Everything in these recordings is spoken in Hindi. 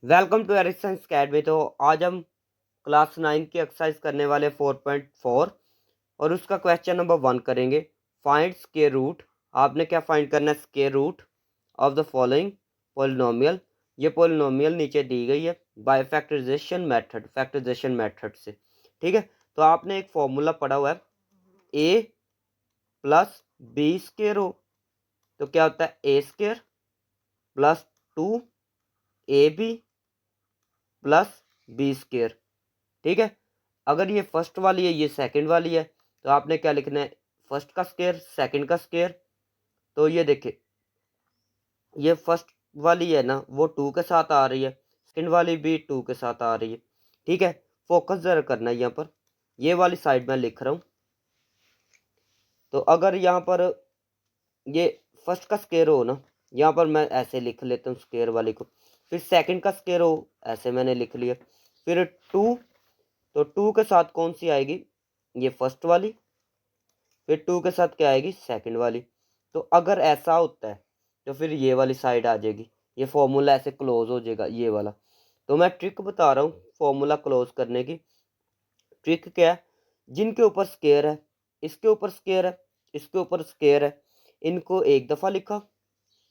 Welcome to Ericsson academy. तो आज हम क्लास 9 की एक्सरसाइज करने वाले 4.4 और उसका क्वेश्चन नंबर 1 करेंगे। Find square root. आपने क्या फाइंड करना है? Square root of the following polynomial. ये पोलिनोमियल नीचे दी गई है बाय फैक्टराइजेशन मेथड से। ठीक है, तो आपने एक फॉर्मूला पढ़ा हुआ है ए प्लस बी स्क्वायर हो तो क्या होता है A square plus 2ab plus B square. ठीक है, अगर ये फर्स्ट वाली है ये सेकंड वाली है तो आपने क्या लिखना है? फर्स्ट का स्क्वायर सेकंड का स्क्वायर। तो ये देखिए, ये फर्स्ट वाली है ना वो 2 के साथ आ रही है, सेकंड वाली भी 2 के साथ आ रही है। ठीक है, फोकस जरा करना है यहाँ पर। ये वाली साइड में लिख रहा हूँ। तो अगर यहाँ पर ये फर्स्ट का स्क्वायर हो ना, यहाँ पर मैं ऐसे लिख लेता हूँ स्क्वायर वाली को। फिर सेकंड का स्क्वायर हो, ऐसे मैंने लिख लिया। फिर 2, तो 2 के साथ कौन सी आएगी? ये फर्स्ट वाली। फिर 2 के साथ क्या आएगी? सेकंड वाली। तो अगर ऐसा होता है तो फिर ये वाली साइड आ जाएगी, ये फॉर्मूला ऐसे क्लोज हो जाएगा ये वाला। तो मैं ट्रिक बता रहा हूँ फॉर्मूला क्लोज करने की। ट्रिक क्या है? जिनके ऊपर स्क्वायर है, इसके ऊपर स्क्वायर है, इसके ऊपर स्क्वायर है, इनको एक दफ़ा लिखा।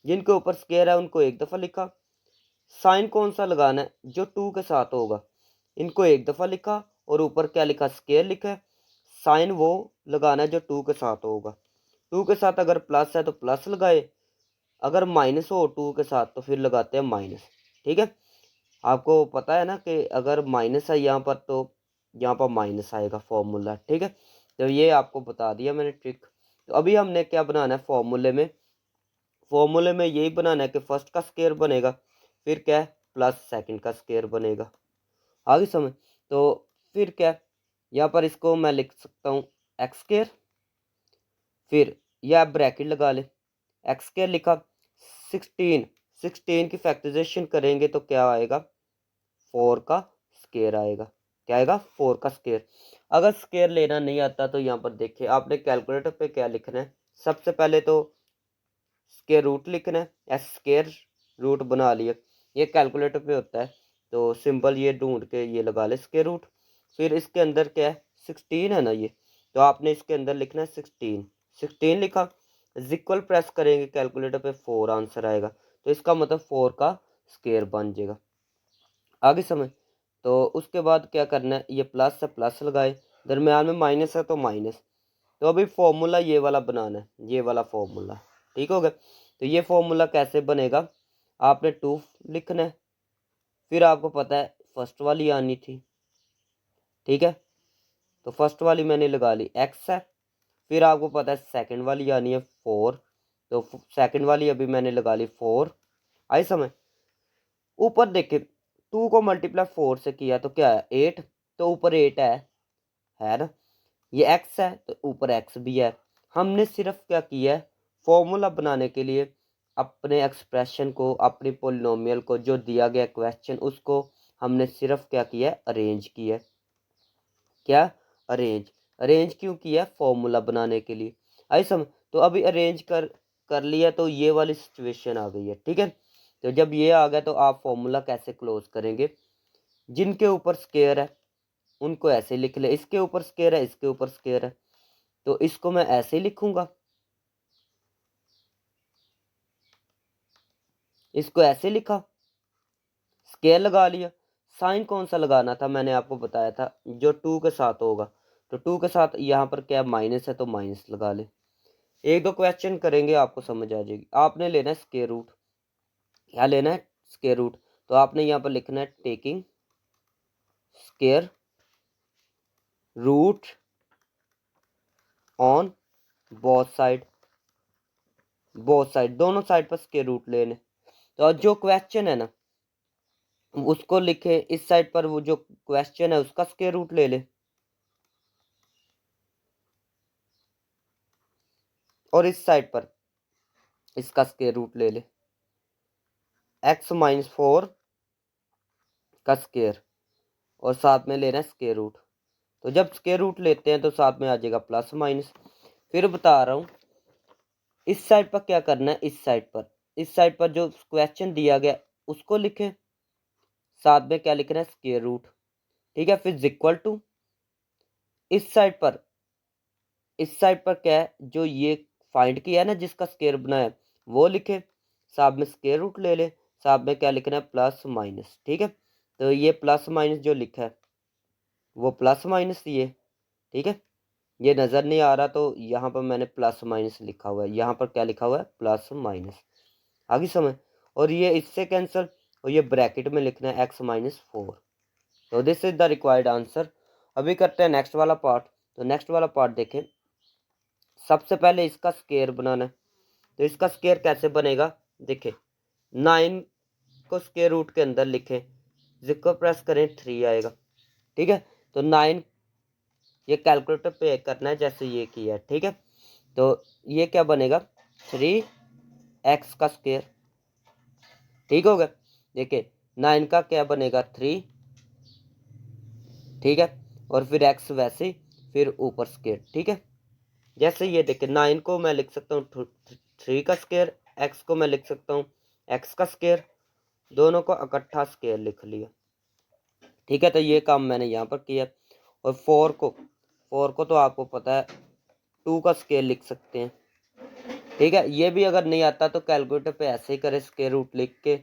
जिनके ऊपर स्क्वायर है उनको एक दफ़ा लिखा। साइन कौन सा लगाना है? जो 2 के साथ होगा। इनको एक दफ़ा लिखा और ऊपर क्या लिखा? स्क्वायर लिखा है। साइन वो लगाना है जो 2 के साथ होगा। 2 के साथ अगर प्लस है तो प्लस लगाए, अगर माइनस हो 2 के साथ तो फिर लगाते हैं माइनस। ठीक है, आपको पता है ना कि अगर माइनस है यहाँ पर तो यहाँ पर माइनस आएगा फॉर्मूला। ठीक है, तो ये आपको बता दिया मैंने ट्रिक। तो अभी हमने क्या बनाना है फॉर्मूले में यही बनाना है कि फर्स्ट का स्क्वायर बनेगा, फिर क्या है प्लस सेकंड का स्क्वायर बनेगा। आगे समझ। तो फिर क्या है, यहाँ पर इसको मैं लिख सकता हूँ एक्स स्क्वायर, फिर यह ब्रैकेट लगा ले, एक्स स्क्वायर लिखा। 16 की फैक्टराइजेशन करेंगे तो क्या आएगा? 4 का स्क्वायर आएगा। क्या आएगा? 4 का स्क्वायर। अगर स्क्वायर लेना नहीं आता तो यहाँ पर देखिए, आपने कैलकुलेटर पे क्या लिखना है? सबसे पहले तो स्क्वायर रूट लिखना है। एस स्क्वायर रूट बना लिया, ये कैलकुलेटर पे होता है तो सिंपल ये ढूंढ के ये लगा ले स्क्वायर रूट। फिर इसके अंदर क्या है? 16 है ना ये, तो आपने इसके अंदर लिखना है 16 लिखा। इक्वल प्रेस करेंगे कैलकुलेटर पे 4 आंसर आएगा, तो इसका मतलब 4 का स्क्वायर बन जाएगा। आगे समझ। तो उसके बाद क्या करना है? ये प्लस है प्लस लगाए, दरम्यान में माइनस है तो माइनस। तो अभी फॉर्मूला ये वाला बनाना है, ये वाला फॉर्मूला। ठीक हो गया। तो ये फॉर्मूला कैसे बनेगा? आपने 2 लिखना है, फिर आपको पता है फर्स्ट वाली आनी थी। ठीक है, तो फर्स्ट वाली मैंने लगा ली एक्स है। फिर आपको पता है सेकंड वाली आनी है 4, तो सेकंड वाली अभी मैंने लगा ली 4। आई समझ। ऊपर देखे 2 को मल्टीप्लाई 4 से किया तो क्या है? 8, तो ऊपर 8 है ना। ये एक्स है तो ऊपर एक्स भी है। हमने सिर्फ क्या किया है? फॉर्मूला बनाने के लिए अपने एक्सप्रेशन को, अपनी पोलिनोमियल को, जो दिया गया क्वेश्चन उसको हमने सिर्फ क्या किया है? अरेंज किया है। क्या? अरेंज क्यों किया? फॉर्मूला बनाने के लिए। आई समझ। तो अभी अरेंज कर लिया तो ये वाली सिचुएशन आ गई है। ठीक है, तो जब ये आ गया तो आप फॉर्मूला कैसे क्लोज करेंगे? जिनके ऊपर स्क्वायर है उनको ऐसे लिख ले, इसके ऊपर स्क्वायर है, इसके ऊपर स्क्वायर है, तो इसको मैं ऐसे लिखूंगा, इसको ऐसे लिखा, स्क्वायर लगा लिया। साइन कौन सा लगाना था? मैंने आपको बताया था जो 2 के साथ होगा। तो 2 के साथ यहाँ पर क्या माइनस है तो माइनस लगा ले। एक दो क्वेश्चन करेंगे आपको समझ आ जाएगी। आपने लेना है स्क्वायर रूट। क्या लेना है? Square root. तो आपने यहाँ पर लिखना है taking square root on both side दोनों साइड पर स्क्वायर रूट लेने। तो जो क्वेश्चन है ना उसको लिखे, इस साइड पर वो जो क्वेश्चन है उसका स्क्वायर रूट ले ले, और इस साइड पर इसका स्क्वायर रूट ले ले। x-4 का स्क्वायर और साथ में लेना है स्क्वायर रूट। तो जब स्क्वायर रूट लेते हैं तो साथ में आ जाएगा प्लस माइनस। फिर बता रहा हूँ इस साइड पर क्या करना है, इस साइड पर जो क्वेश्चन दिया गया उसको लिखें, साथ में क्या लिखना है, स्क्वायर रूट। ठीक है, फिर इक्वल टू इस साइड पर क्या है, जो ये फाइंड किया है ना, जिसका स्क्वायर बनाया वो लिखे, साथ में स्क्वायर रूट ले ले, साथ में क्या लिखना है, प्लस माइनस। ठीक है, तो ये प्लस माइनस जो लिखा है वो प्लस माइनस ये। ठीक है, ये नज़र नहीं आ रहा तो यहाँ पर मैंने प्लस माइनस लिखा हुआ है, यहाँ पर क्या लिखा हुआ है, प्लस माइनस। आगे समझ। और ये इससे कैंसिल, और ये ब्रैकेट में लिखना है x-4। तो this is the required answer. अभी करते हैं नेक्स्ट वाला पार्ट। तो नेक्स्ट वाला पार्ट देखें, सबसे पहले इसका स्क्वायर बनाना है। तो इसका स्क्वायर कैसे बनेगा, देखें 9 को स्क्वायर रूट के अंदर लिखें, जिसको प्रेस करें 3 आएगा। ठीक है, तो 9 ये कैलकुलेटर पे करना है जैसे ये किया है। ठीक है, तो ये क्या बनेगा, 3x का स्क्वायर। ठीक हो गया, देखिए 9 का क्या बनेगा, 3। ठीक है, और फिर x वैसे, फिर ऊपर स्क्वायर। ठीक है, जैसे ये देखिए 9 को मैं लिख सकता हूँ 3 का स्क्वायर, x को मैं लिख सकता हूँ x का स्क्वायर, दोनों को इकट्ठा स्क्वायर लिख लिया। ठीक है, तो ये काम मैंने यहाँ पर किया। और 4 को तो आपको पता है 2 का स्क्वायर लिख सकते हैं। ठीक है, ये भी अगर नहीं आता तो कैलकुलेटर पे ऐसे ही करे, स्क्वायर रूट लिख के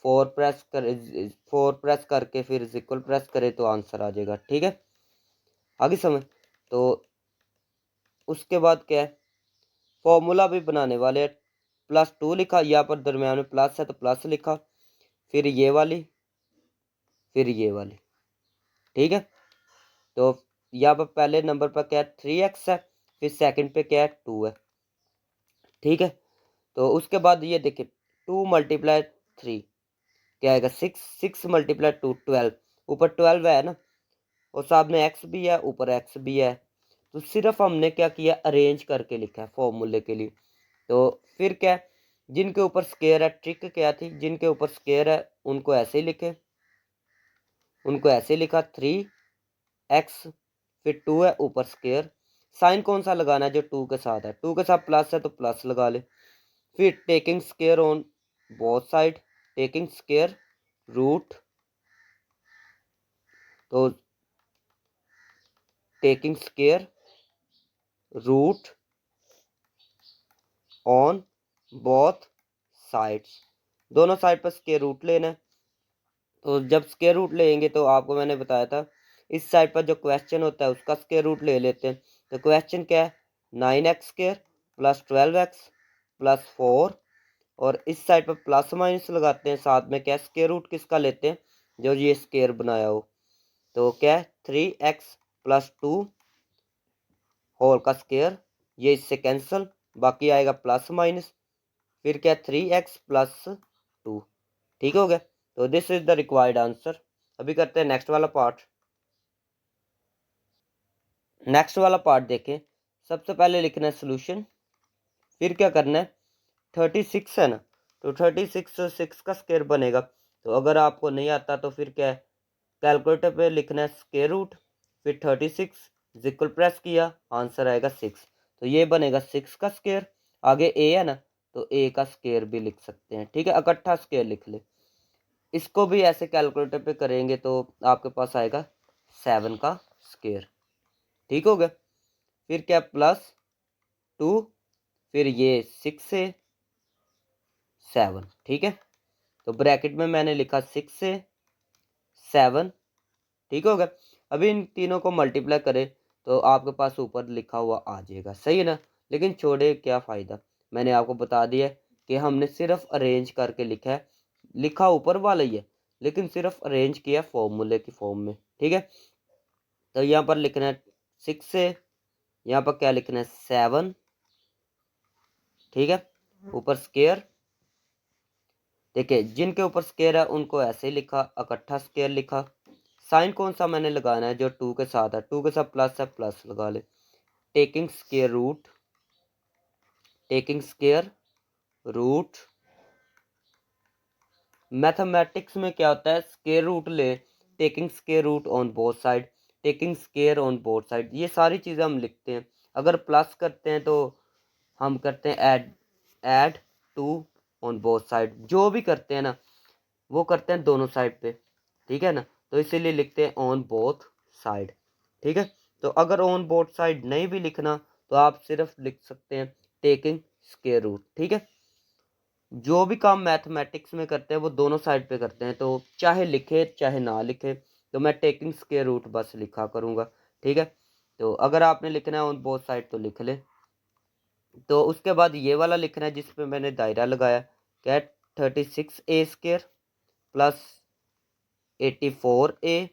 4 प्रेस करके फिर इक्वल प्रेस करे तो आंसर आ जाएगा। ठीक है, आगे समझ। तो उसके बाद क्या है, फॉर्मूला भी बनाने वाले हैं। +2 लिखा, यहाँ पर दरम्यान में प्लस है तो प्लस लिखा, फिर ये वाली, फिर ये वाली। ठीक है, तो यहाँ पर पहले नंबर पर क्या है, 3x है, फिर सेकंड पे क्या है, 2 है। ठीक है, तो उसके बाद ये देखिए 2 × 3 क्या आएगा, 6। 6 × 2 12, ऊपर 12 है ना, और साथ में x भी है, ऊपर x भी है। तो सिर्फ हमने क्या किया, अरेंज करके लिखा है फॉर्मूले के लिए। तो फिर क्या है, जिनके ऊपर स्क्वायर है, ट्रिक क्या थी, जिनके ऊपर स्क्वायर है उनको ऐसे ही लिखे, उनको ऐसे लिखा 3x, फिर 2 है ऊपर स्क्वायर। साइन कौन सा लगाना है, जो 2 के साथ है, 2 के साथ प्लस है तो प्लस लगा ले। फिर taking square on both side, taking square root, तो taking square root on both sides, दोनों साइड पर स्क्वायर रूट लेना है। तो जब स्क्वायर रूट लेंगे तो आपको मैंने बताया था, इस साइड पर जो क्वेश्चन होता है उसका स्क्वायर रूट ले लेते हैं। तो क्वेश्चन क्या है, 9x² + 12x + 4, और इस साइड पर प्लस माइनस लगाते हैं, साथ में क्या स्क्वायर रूट किसका लेते हैं, जो ये स्क्वायर बनाया हो। तो क्या है, 3x + 2 होल का स्क्वायर, ये इससे कैंसिल, बाकी आएगा प्लस माइनस, फिर क्या 3x + 2। ठीक हो गया, तो this is the required answer. अभी करते हैं नेक्स्ट वाला पार्ट। नेक्स्ट वाला पार्ट देखें, सबसे पहले लिखना है सोल्यूशन, फिर क्या करना है, 36 है ना, तो 36 6 का स्क्वायर बनेगा। तो अगर आपको नहीं आता तो फिर क्या है, कैलकुलेटर पे लिखना है स्क्वायर रूट, फिर 36 इक्वल प्रेस किया, आंसर आएगा 6। तो ये बनेगा 6 का स्क्वायर। आगे ए है ना, तो ए का स्क्वायर भी लिख सकते हैं। ठीक है, इकट्ठा स्क्वायर लिख ले। इसको भी ऐसे कैलकुलेटर पे करेंगे तो आपके पास आएगा 7 का स्क्वायर। ठीक हो गया, फिर क्या +2, फिर ये 6 से 7। ठीक है, तो ब्रैकेट में मैंने लिखा 6 से 7। ठीक हो गया, अभी इन तीनों को मल्टीप्लाई करें तो आपके पास ऊपर लिखा हुआ आ जाएगा, सही है ना। लेकिन छोड़े क्या फ़ायदा, मैंने आपको बता दिया कि हमने सिर्फ अरेंज करके लिखा है, लिखा ऊपर वाला ही है लेकिन सिर्फ अरेंज किया फॉर्मूले की फॉर्म में। ठीक है, तो यहाँ पर लिखना है 6 से, यहाँ पर क्या लिखना है 7। ठीक है, ऊपर स्क्वायर, देखिए जिनके ऊपर स्क्वायर है उनको ऐसे ही लिखा, इकट्ठा स्क्वायर लिखा। साइन कौन सा मैंने लगाना है, जो 2 के साथ है, 2 के साथ प्लस है, प्लस लगा ले। Taking square root, taking square root, mathematics में क्या होता है, स्क्वायर रूट ले, taking square root on both side, taking square on both side, ये सारी चीज़ें हम लिखते हैं। अगर प्लस करते हैं तो हम करते हैं ऐड 2 ऑन बोथ साइड, जो भी करते हैं ना वो करते हैं दोनों साइड पे। ठीक है ना। तो इसीलिए लिखते हैं ऑन बोथ साइड। ठीक है, तो अगर ऑन बोथ साइड नहीं भी लिखना तो आप सिर्फ लिख सकते हैं टेकिंग स्क्वायर रूट। ठीक है, जो भी काम मैथमेटिक्स में करते हैं वो दोनों साइड पे करते हैं, तो चाहे लिखे चाहे ना लिखे तो मैं टेकिंग स्क्वायर रूट बस लिखा करूँगा। ठीक है, तो अगर आपने लिखना है ऑन बोथ साइड तो लिख ले। तो उसके बाद ये वाला लिखना है जिस पे मैंने दायरा लगाया, क्या है 36a² प्लस 84a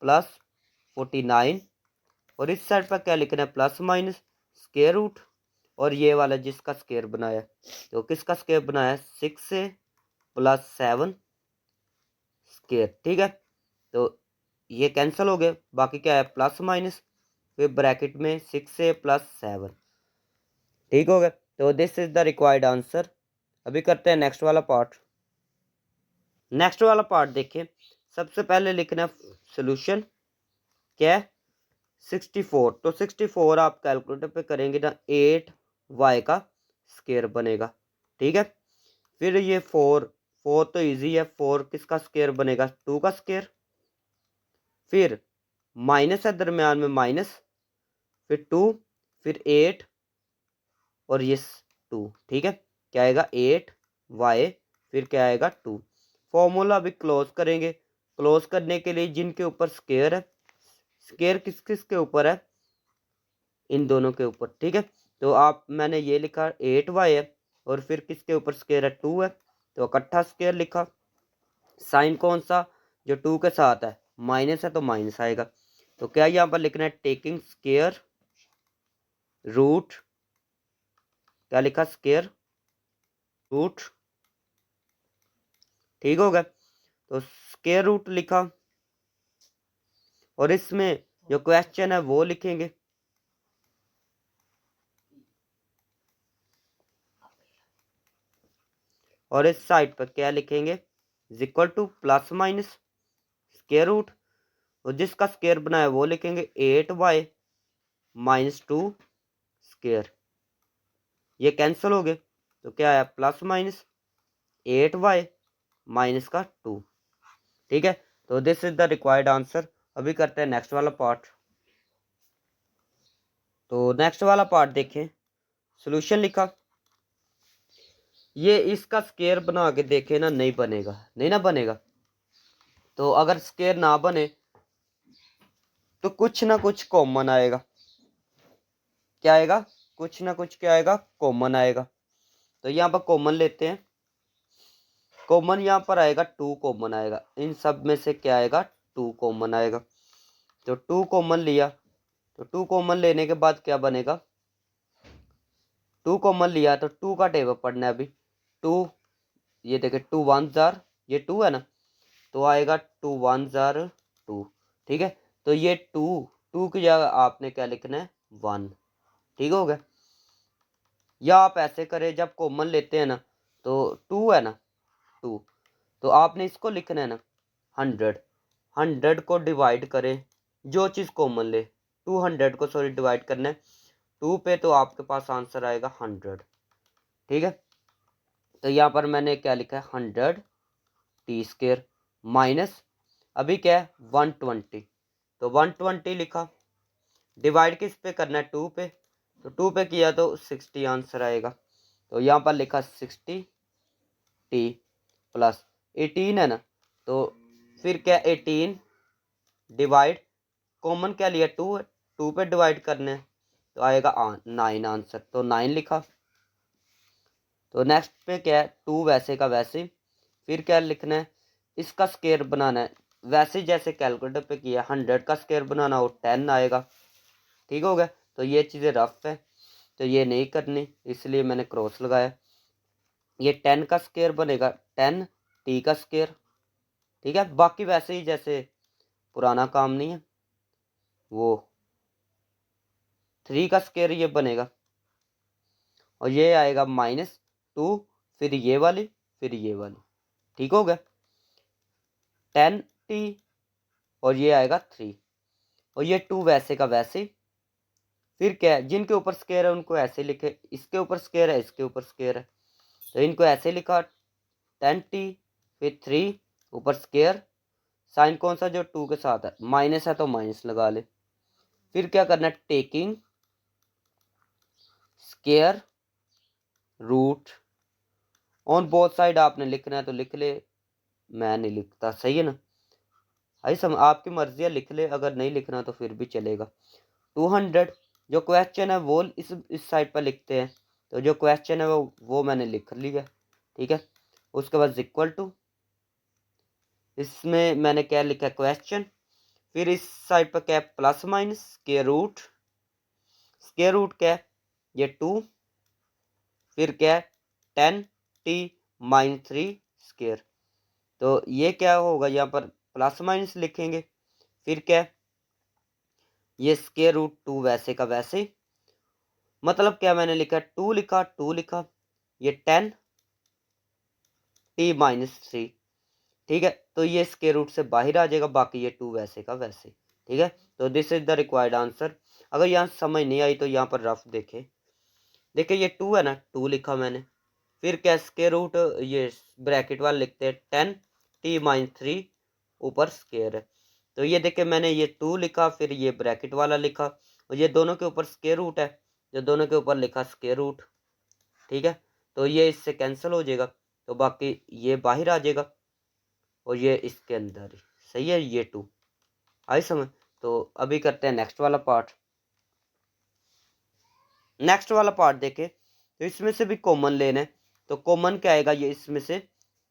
प्लस 49, और इस साइड पर क्या लिखना है प्लस माइनस स्क्वायर रूट, और ये वाला जिसका स्क्वायर बनाया, तो किसका स्क्वायर बनाया 6a प्लस 7 स्क्वायर। ठीक है, तो ये कैंसिल हो गए, बाकी क्या है प्लस माइनस, फिर ब्रैकेट में 6a प्लस 7। ठीक हो गया, तो this is the required answer. अभी करते हैं नेक्स्ट वाला पार्ट। नेक्स्ट वाला पार्ट देखिए, सबसे पहले लिखना है सोल्यूशन, क्या है 64। तो 64 आप कैलकुलेटर पे करेंगे ना 8y का स्क्वायर बनेगा। ठीक है, फिर ये 4 तो इजी है, 4 किसका स्क्वायर बनेगा 2 का स्क्वायर, फिर माइनस है दरम्यान में माइनस, फिर 2, फिर 8 और ये 2। ठीक है, क्या आएगा 8y, फिर क्या आएगा 2। फॉर्मूला अभी क्लोज करेंगे। क्लोज करने के लिए जिनके ऊपर स्क्वायर है, स्क्वायर किस किस के ऊपर है, इन दोनों के ऊपर। ठीक है, तो आप मैंने ये लिखा 8y है और फिर किसके ऊपर स्क्वायर है 2 है, तो इकट्ठा स्क्वायर लिखा। साइन कौन सा, जो 2 के साथ है, माइनस है तो माइनस आएगा। तो क्या यहाँ पर लिखना है टेकिंग स्क्वायर रूट, क्या लिखा स्क्वायर रूट। ठीक हो गया, तो स्क्वायर रूट लिखा, और इसमें जो क्वेश्चन है वो लिखेंगे। और इस साइड पर क्या लिखेंगे, is equal to plus minus square root, और जिसका स्क्वायर बनाया वो लिखेंगे 8y माइनस 2 स्क्वायर। ये कैंसिल हो गए, तो क्या आया प्लस माइनस 8y माइनस का 2। ठीक है, तो this is the required answer. अभी करते हैं नेक्स्ट वाला पार्ट। तो नेक्स्ट वाला पार्ट देखें, सॉल्यूशन लिखा, ये इसका स्क्वायर बना के देखे ना, नहीं बनेगा, नहीं ना बनेगा। तो अगर स्क्वायर ना बने तो कुछ ना कुछ कॉमन आएगा। क्या आएगा, कुछ ना कुछ क्या आएगा, कॉमन आएगा। तो यहाँ पर कॉमन लेते हैं, कॉमन यहाँ पर आएगा 2 कॉमन आएगा, इन सब में से क्या आएगा 2 कॉमन आएगा। तो 2 कॉमन लिया, तो 2 कॉमन लेने के बाद क्या बनेगा, 2 कॉमन लिया तो 2 का टेबल पढ़ना है अभी। 2, ये देखे 2 1 जार, ये 2 है ना, तो आएगा 2 1 जार 2। ठीक है, तो ये 2 की जगह आपने क्या लिखना है 1। ठीक हो गया, या आप ऐसे करें जब कॉमन लेते हैं ना, तो 2 है ना 2, तो आपने इसको लिखना है ना 100। 100 को डिवाइड करें, जो चीज़ कॉमन ले, 200 को सॉरी डिवाइड करना है 2 पे, तो आपके पास आंसर आएगा 100। ठीक है, तो यहाँ पर मैंने क्या लिखा है 100t² माइनस, अभी क्या है 120, तो 120 लिखा, डिवाइड किस पे करना है 2 पे, तो 2 पे किया तो 60 आंसर आएगा। तो यहाँ पर लिखा 60t प्लस 18 है ना, तो फिर क्या 18 डिवाइड, कॉमन क्या लिया 2 है, 2 पे डिवाइड करने हैं, तो आएगा 9 आंसर, तो 9 लिखा। तो नेक्स्ट पे क्या है 2 वैसे का वैसे, फिर क्या लिखना है, इसका स्क्वायर बनाना है वैसे जैसे कैलकुलेटर पे किया, 100 का स्क्वायर बनाना हो 10 आएगा। ठीक हो गया, तो ये चीज़ें रफ है तो ये नहीं करनी, इसलिए मैंने क्रॉस लगाया। ये 10 का स्क्वायर बनेगा 10t का स्क्वायर। ठीक है, बाकी वैसे ही जैसे पुराना काम नहीं है, वो 3 का स्क्वायर ये बनेगा, और ये आएगा -2, फिर ये वाली, फिर ये वाली। ठीक हो गया, 10t और ये आएगा 3, और ये 2 वैसे का वैसे। फिर क्या है, जिनके ऊपर स्क्वायर है उनको ऐसे लिखे, इसके ऊपर स्क्वायर है इसके ऊपर स्क्वायर है, तो इनको ऐसे लिखा 10t, फिर 3 ऊपर स्क्वायर साइन कौन सा, जो 2 के साथ है, माइनस है तो माइनस लगा ले। फिर क्या करना है, taking square root on both side. आपने लिखना है तो लिख ले, मैं नहीं लिखता, सही है ना। आई समझ, आपकी मर्जी है, लिख ले, अगर नहीं लिखना तो फिर भी चलेगा। 200 जो क्वेश्चन है वो इस साइड पर लिखते हैं, तो जो क्वेश्चन है वो मैंने लिख लिया, ठीक है। उसके बाद इक्वल टू, इसमें मैंने क्या लिखा, क्वेश्चन। फिर इस साइड पर क्या है, plus minus square root, square root क्या है, ये 2, फिर क्या है 10t-3 स्क्वायर। तो ये क्या होगा, यहाँ पर प्लस माइनस लिखेंगे। फिर क्या है, ये स्क्वायर रूट 2 वैसे का वैसे ही, मतलब क्या मैंने लिखा, 2 लिखा, 2 लिखा, ये 10t-3, ठीक है। तो ये स्क्वायर रूट से बाहर आ जाएगा, बाकी ये 2 वैसे का वैसे, ठीक है। तो this is the required answer. अगर यहाँ समझ नहीं आई तो यहाँ पर रफ देखे, देखिए ये 2 है ना, 2 लिखा मैंने। फिर क्या, स्क्वायर रूट, ये ब्रैकेट वाला लिखते हैं, 10t-3 ऊपर स्क्वायर है। तो ये देखिए मैंने ये 2 लिखा, फिर ये ब्रैकेट वाला लिखा, और ये दोनों के ऊपर स्क्वायर रूट है, जो दोनों के ऊपर लिखा स्क्वायर रूट, ठीक है। तो ये इससे कैंसिल हो जाएगा, तो बाकी ये बाहर आ जाएगा, और ये इसके अंदर ही, सही है। ये 2 आई समझ। तो अभी करते हैं नेक्स्ट वाला पार्ट। नेक्स्ट वाला पार्ट देखे, तो इसमें से भी कॉमन लेना है, तो कॉमन क्या आएगा, ये इसमें से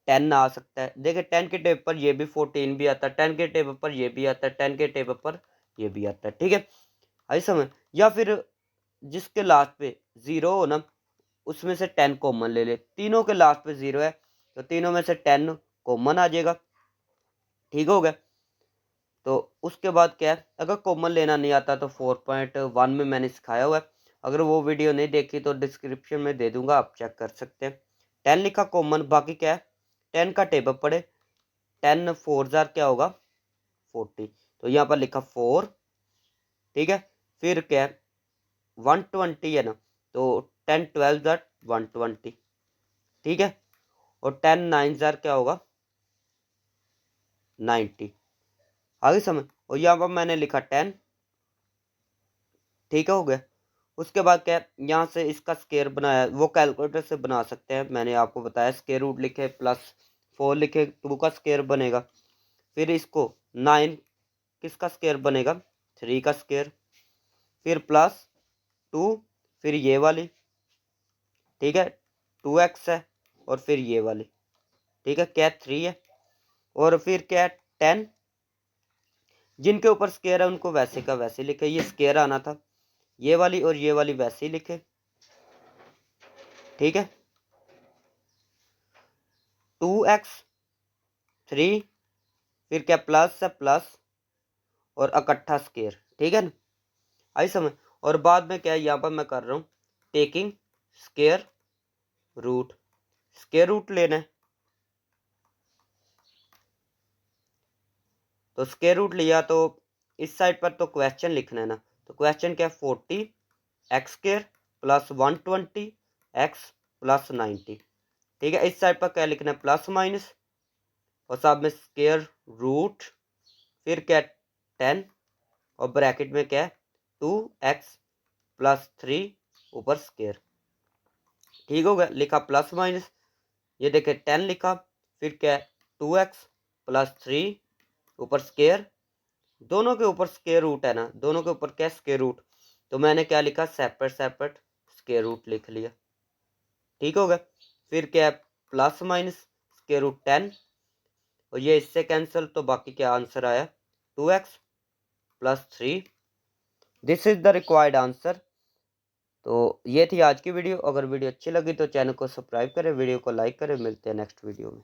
10 आ सकता है। देखिए 10 के टेबल पर ये भी 14 भी आता है, 10 के टेबल पर ये भी आता है, 10 के टेबल पर ये भी आता है, ठीक है। आई समझ। या फिर जिसके लास्ट पे 0 हो ना, उसमें से 10 कॉमन ले ले। तीनों के लास्ट पे 0 है, तो तीनों में से 10 कॉमन आ जाएगा, ठीक हो गया। तो उसके बाद क्या है, अगर कॉमन लेना नहीं आता तो 4.1 में मैंने सिखाया हुआ है, अगर वो वीडियो नहीं देखी तो डिस्क्रिप्शन में दे दूंगा, आप चेक कर सकते हैं। 10 लिखा कॉमन, बाकी क्या है 10 का टेबल पड़े, 10 4 जार क्या होगा 40, तो यहाँ पर लिखा 4, ठीक है। फिर क्या है 120 है ना, तो 10 12 जार 120, ठीक है। और 10 9 जार क्या होगा 90, आगे समझ। और यहाँ पर मैंने लिखा 10, ठीक है, हो गया। उसके बाद क्या है, यहाँ से इसका स्केयर बनाया, वो कैलकुलेटर से बना सकते हैं, मैंने आपको बताया। स्केयर रूट लिखे प्लस 4 लिखे, 2 का स्केयर बनेगा। फिर इसको 9 किसका स्केयर बनेगा, 3 का स्केयर। फिर प्लस 2, फिर ये वाली, ठीक है, 2x है, और फिर ये वाली, ठीक है, क्या 3 है। और फिर क्या 10, जिनके ऊपर स्केयर है उनको वैसे का वैसे लिखे, ये स्केयर आना था, ये वाली और ये वाली वैसे ही लिखे, ठीक है। 2x 3, फिर क्या प्लस है प्लस, और इकट्ठा स्केयर, ठीक है ना, आई समझ। और बाद में क्या है, यहाँ पर मैं कर रहा हूँ taking square root, square root लेना है, तो स्केयर रूट लिया, तो इस साइड पर तो क्वेश्चन लिखना है ना, तो क्वेश्चन क्या है 40 x square plus 120 x plus 90, ठीक है। इस साइड पर क्या लिखना है, प्लस माइनस, और साथ में स्केयर रूट, फिर क्या 10, और ब्रैकेट में क्या है 2x प्लस 3 ऊपर स्केयर, ठीक हो गया। लिखा प्लस माइनस, ये देखे 10 लिखा, फिर क्या है 2x प्लस 3 ऊपर स्केयर, दोनों के ऊपर स्केयर रूट है ना, दोनों के ऊपर क्या स्केयर रूट, तो मैंने क्या लिखा सेपरेट सेपरेट स्केयर रूट लिख लिया, ठीक हो गया। फिर क्या है प्लस माइनस स्केयर रूट 10, और ये इससे कैंसिल, तो बाकी क्या आंसर आया 2x plus 3। This is the required answer. तो ये थी आज की वीडियो। अगर वीडियो अच्छी लगी तो चैनल को सब्सक्राइब करें, वीडियो को लाइक करें। मिलते हैं नेक्स्ट वीडियो में।